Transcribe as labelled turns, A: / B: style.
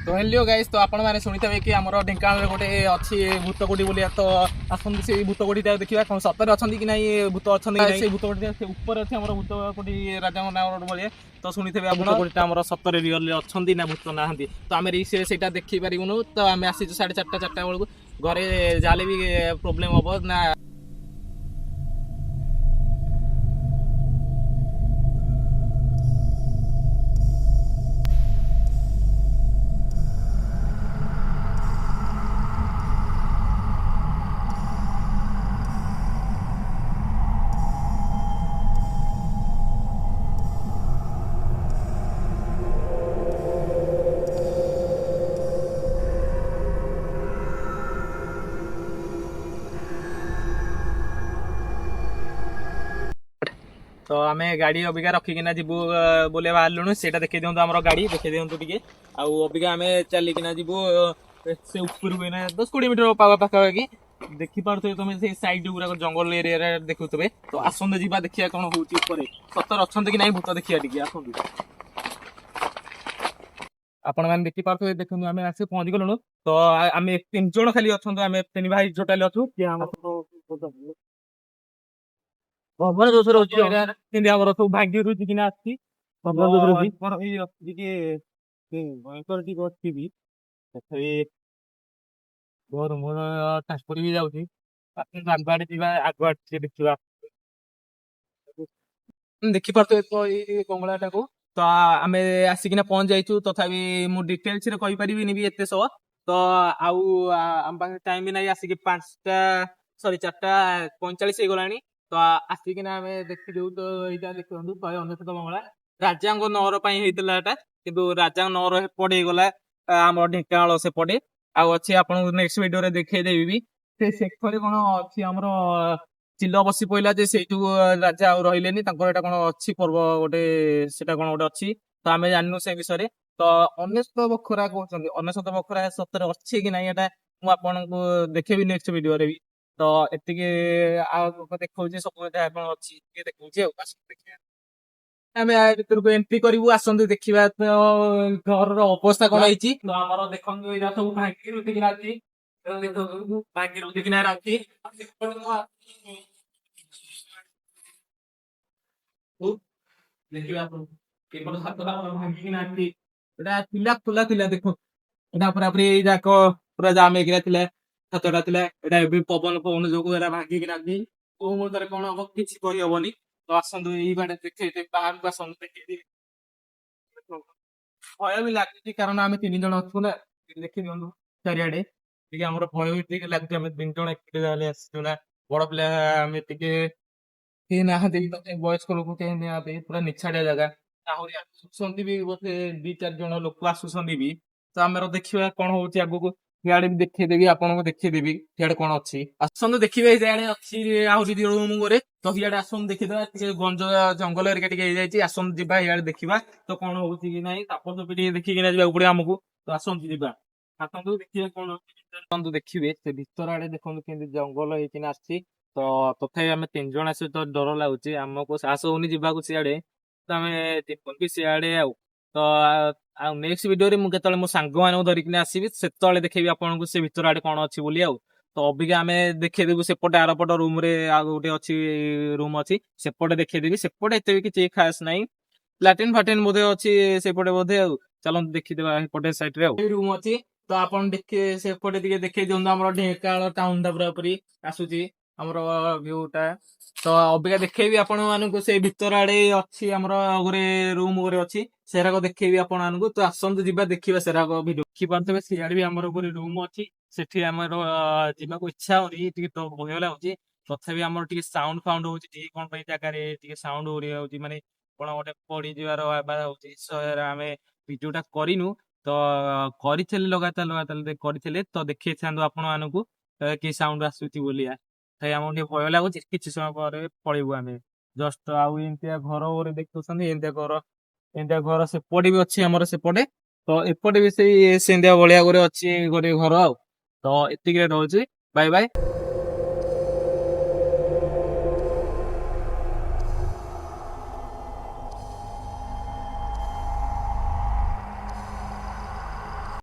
A: तो hello guys तो आपण माने सुनिथबे कि हमर ढेंकानाल गोटे अछि भूत कोडी बोलिया तो आसन से भूत कोडीटा देखिबा कोन सतर अछंती कि नाही भूत अछंती कि नाही से भूत कोडी से ऊपर अछि हमर भूत कोडी राजा नाम बोलिया तो सुनिथबे भूत कोडीटा हमर सतर रियल अछंती ना भूत नाहंती तो आमे रिसे सेटा देखि परिबुनु तो आमे आसी 4:30 बेलकु घरे जाले भी प्रॉब्लम होबो ना। तो आम गाड़ी अबिका रखिकिना जीवु बोले बाहर से देखी दिखाँ आम गाड़ी देखी दिखाँ टे अबिका आम चलिकिना जीवु से ऊपर 10-20 मीटर पाखापाखि देखी पारे तुम से सैड गुरा जंगल एरिया देखुवे तो आसंदे जीवा देखिया कौन हूँ सतर अच्छा कि ना भूत देखिया टे आसंदे आपण मैंने देखी पारे देखो आम आस पहुंची गलु तो आम 3 जन खाली अच्छा आम 3 भाई टोटाल अच्छु
B: ପବନ ଦୋଷ ରହୁଛି
A: ସେମିତି ଆମର ସବୁ ଭାଗ୍ୟ ରୁଚି କିନା ଆସିଛି
B: ପବନ ଦୋଷ ରହୁଛି
A: ଟିକେ ଭୟଙ୍କର ଟିକେ ଅଛି ବି ତଥାପି ମୋର ମୋର ଟ୍ରାନ୍ସପୋର୍ଟ ବି ଯାଉଛି ଆଗୁଆଡେ ଯିବା ଆଗୁଆଡେ ଟିକେ ଦେଖିବା ଦେଖିପାରୁଥିବେ ତ ଏଇ କଙ୍ଗଳାଟାକୁ ତ ଆମେ ଆସିକିନା ପହଞ୍ଚି ଯାଇଛୁ ତଥାପି ମୁଁ ଡିଟେଲ୍ସରେ କହିପାରିବିନି ବି ଏତେ ସହ ତ ଆଉ ଆମ ପାଖରେ ଟାଇମ ବି ନାହିଁ ଆସିକି 4:45 ହେଇଗଲାଣି ତ ଆସିକିନା ଆମେ ଦେଖିଦେଉ ତ ଏଇଟା ଦେଖନ୍ତୁ 199 ବଙ୍ଗଳା ରାଜାଙ୍କ ନଅର ପାଇଁ ହେଇଥିଲା ଏଟା କିନ୍ତୁ ରାଜାଙ୍କ ନଅର ସେପଟେ ହେଇଗଲା ଆମର ଢେଙ୍କାନାଳ ସେପଟେ ଆଉ ଅଛି ଆପଣଙ୍କୁ ନେକ୍ସଟ ଭିଡିଓରେ ଦେଖେଇଦେବି ବି ସେ ସେପଟେ କଣ ଅଛି ଆମର ଚିଲ ବସି ପଇଲା ଯେ ସେଇଠୁ ରାଜା ଆଉ ରହିଲେନି ତାଙ୍କର ଏଟା କଣ ଅଛି ପର୍ବ ଗୋଟେ ସେଟା କଣ ଗୋଟେ ଅଛି ତ ଆମେ ଜାଣିନୁ ସେ ବିଷୟରେ ତ 99 ବଖରା କହୁଛନ୍ତି 99 ବଖରା ସତରେ ଅଛି କି ନାହିଁ ଏଟା ମୁଁ ଆପଣଙ୍କୁ ଦେଖେଇବି ନେକ୍ସଟ ଭିଡିଓରେ ବି ତ ଏତିକି ଆଉ ଦେଖଉଛି ସବୁ କଣ ଅଛି ଟିକେ ଦେଖଉଛି ଆଉ ଆମେ ଭିତରକୁ ଏଣ୍ଟ୍ରି କରିବୁ ଆସନ୍ତୁ ଦେଖିବା ତ ଘରର ଅବସ୍ଥା କଣ ହେଇଛି ତ ଆମର ଦେଖନ୍ତୁ ଏଇଟା ସବୁ ଭାଙ୍ଗି ରୁଟିକିନା ଅଛି ଭାଙ୍ଗି ରୁଟିକିନା ଅଛି ଦେଖିବା କେବଳ ହାତଟା ଭାଙ୍ଗିକିନା ଅଛି ଏଟା ଥିଲା ଖୋଲା ଥିଲା ଦେଖ ଏଟା ପୁରାପୁରି ଏଇ ଯାକ ପୁରା ଜାମ ହେଇକିନା ଥିଲା ହାତଟା ଥିଲା ଏଟା ଏବେ ପବନ ପବନ ଯୋଗୁ ଏଟା ଭାଙ୍ଗିକିନା ଅଛି କୋଉ ମୁହୂର୍ତ୍ତରେ କଣ ହବ କିଛି କହିହବନି ତ ଆସନ୍ତୁ ଏଇ ବାଟେ ଦେଖେଇଦେବି ବାହାରକୁ ଆସନ୍ତୁ ଦେଖେଇଦେବି ଭୟ ବି ଲାଗୁଛି କାରଣ ଆମେ 3 ଜଣ ଅଛୁ ନା ଦେଖି ଦିଅନ୍ତୁ ଚାରିଆଡେ ଟିକେ ଆମର ଭୟ ବି ଟିକେ ଲାଗୁଛି ଆମେ 3 ଜଣ ଏକୁଟିଆ ତାହେଲେ ଆସିଛୁ ନା ବଡ ପିଲା ଆମେ ଟିକେ କେହି ନାହାନ୍ତି ବୟସ୍କ ଲୋକ କେହି ନାହାନ୍ତି ପୁରା ନିଛାଡିଆ ଜାଗା ଆହୁରି ଆସୁଛନ୍ତି ବି ବୋଧେ 2-4 ଜଣ ଲୋକ ଆସୁଛନ୍ତି ବି ତ ଆମର ଦେଖିବା କଣ ହଉଛି ଆଗକୁ ସିଆଡେ ବି ଦେଖେଇଦେବି ଆପଣଙ୍କୁ ଦେଖେଇଦେବି ସିଆଡେ କଣ ଅଛି ଆସନ୍ତୁ ଦେଖିବେ ସିଆଡେ ଅଛି ଆହୁରି ରୁମ gore ତ ସିଆଡେ ଆସନ୍ତୁ ଦେଖିଦେବା ଟିକେ ଗଞ୍ଜ ଜଙ୍ଗଲ ହେରିକା ଟିକେ ହେଇଯାଇଛି ଆସନ୍ତୁ ଯିବା ଇଆଡେ ଦେଖିବା ତ କଣ ହଉଛି କି ନାହିଁ ତାପରେ ତ ଟିକେ ଦେଖିକିନା ଯିବାକୁ ପଡିବ ଆମକୁ ତ ଆସନ୍ତୁ ଯିବା ଆସନ୍ତୁ ଦେଖିବା କଣ ଆସନ୍ତୁ ଦେଖିବେ ସେ ଭିତର ଆଡେ ଦେଖନ୍ତୁ କେମିତି ଜଙ୍ଗଲ ହେଇକିନା ଆସିଛି ତ ତଥାପି ଆମେ 3 ଜଣ ଆସିଛୁ ତ ଡର ଲାଗୁଛି ଆମକୁ ସାହସ ହଉନି ଯିବାକୁ ସିଆଡେ ତ ଆମେ ଯିବୁ ସିଆଡେ ଆଉ ତ ଆଉ ନେକ୍ସଟ ଭିଡିଓରେ ମୁଁ କେତେବେଳେ ମୋ ସାଙ୍ଗମାନଙ୍କୁ ଧରିକିନା ଆସିବି ସେତେବେଳେ ଦେଖେଇବି ଆପଣଙ୍କୁ ସେ ଭିତର ଆଡେ କଣ ଅଛି ବୋଲି ଆଉ ତ ଅବିକା ଆମେ ଦେଖେଇଦେବୁ ସେପଟେ ଆରପଟ ରୁମରେ ଆଉ ଗୋଟେ ଅଛି ରୁମ ଅଛି ସେପଟେ ଦେଖେଇଦେବି ସେପଟେ ଏତେ ବି କିଛି ଖାସ ନାହିଁ ଲାଟିନ ଫାଟିନ ବୋଧେ ଅଛି ସେପଟେ ବୋଧେ ଆଉ ଚାଲନ୍ତୁ ଦେଖିଦେବା ସେପଟେ ସାଇଡ ରେ ଆଉ ରୁମ ଅଛି ତ ଆପଣ ସେପଟେ ଟିକେ ଦେଖେଇ ଦିଅନ୍ତୁ ଆମର ଢେଙ୍କାନାଳ ଟାଉନ ଟା ପୁରାପୁରି ଆସୁଛି ଆମର ଭିଉ ଟା ତ ଅବିକା ଦେଖେଇବି ଆପଣ ମାନଙ୍କୁ ସେଇ ଭିତର ଆଡେ ଅଛି ଆମର ଗୋଟେ ରୁମ ଗୋଟେ ଅଛି ସେରାକ ଦେଖେଇବି ଆପଣ ମାନଙ୍କୁ ତ ଆସନ୍ତୁ ଯିବା ଦେଖିବା ସେରାକ ଭିଡିଓ ଦେଖିପାରୁଥିବେ ସିଆଡେ ବି ଆମର ଗୋଟେ ରୁମ ଅଛି ସେଠି ଆମର ଯିବାକୁ ଇଚ୍ଛା ହଉନି ଟିକେ ତ ଭୟ ଲାଗୁଛି ତଥାପି ଆମର ଟିକେ ସାଉଣ୍ଡ ଫାଉଣ୍ଡ ହଉଛି ଟିକେ କଣ ପାଇଁ ଜାଗାରେ ଟିକେ ସାଉଣ୍ଡ ଓଡିଆ ହଉଛି ମାନେ କଣ ଗୋଟେ ପଡିଯିବାର ଆବାଜ ହଉଛି ଆମେ ଭିଡିଓ ଟା କରିନୁ ତ କରିଥିଲେ ଲଗାତାର କରିଥିଲେ ତ ଦେଖେଇଥାନ୍ତୁ ଆପଣ ମାନଙ୍କୁ କି ସାଉଣ୍ଡ ଆସୁଛି ବୋଲିଆ ଆମକୁ ଟିକେ ଭୟ ଲାଗୁଛି କିଛି ସମୟ ପରେ ପଳେଇବୁ ଆମେ ଜଷ୍ଟ ଆଉ ଏମିତିଆ ଘର ଗୋଟେ ଦେଖୁଛନ୍ତି ଏମିତିଆ ଘର ସେପଟେ ବି ଅଛି ଆମର ସେପଟେ ତ ଏପଟେ ବି ସେମିତିଆ ଭଳିଆ ଗୋଟେ ଅଛି ଗୋଟେ ଘର ଆଉ ତ ଏତିକିରେ ରହୁଛି ବାଇ ବାଇ।